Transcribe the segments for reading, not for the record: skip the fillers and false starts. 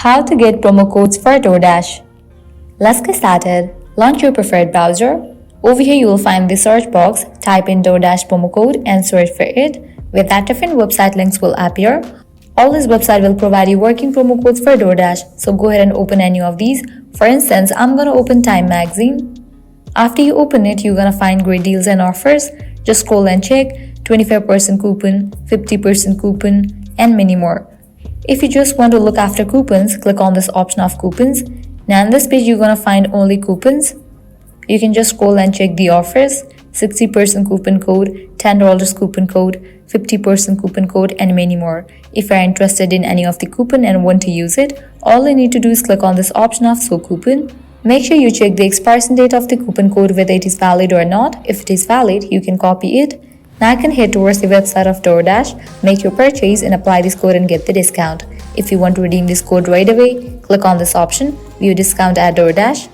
How to get promo codes for DoorDash. Let's get started. Launch your preferred browser. Over here you will find the search box. Type in DoorDash promo code and search for it. With that, different website links will appear. All this website will provide you working promo codes for DoorDash. So go ahead and open any of these. For instance, I'm gonna open Time Magazine. After you open it, you're gonna find great deals and offers. Just scroll and check 25% coupon, 50% coupon, and many more. If you just want to look after coupons, click on this option of coupons. Now in this page, you're gonna find only coupons. You can just scroll and check the offers. 60% coupon code, $10 coupon code, 50% coupon code, and many more. If you're interested in any of the coupon and want to use it, all you need to do is click on this option of Show Coupon. Make sure you check the expiration date of the coupon code, whether it is valid or not. If it is valid, you can copy it. Now you can head towards the website of DoorDash, make your purchase and apply this code and get the discount. If you want to redeem this code right away, click on this option, View Discount at DoorDash.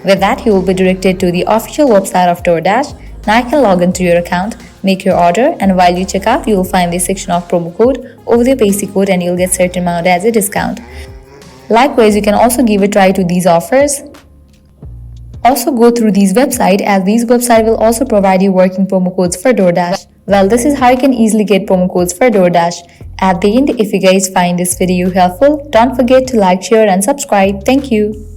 With that, you will be directed to the official website of DoorDash. Now you can log into your account, make your order, and while you check out, you will find the section of promo code. Over there, paste the code and you'll get certain amount as a discount. Likewise, you can also give a try to these offers. Also go through these websites, as these websites will also provide you working promo codes for DoorDash. Well, this is how you can easily get promo codes for DoorDash. At the end, if you guys find this video helpful, don't forget to like, share and subscribe. Thank you.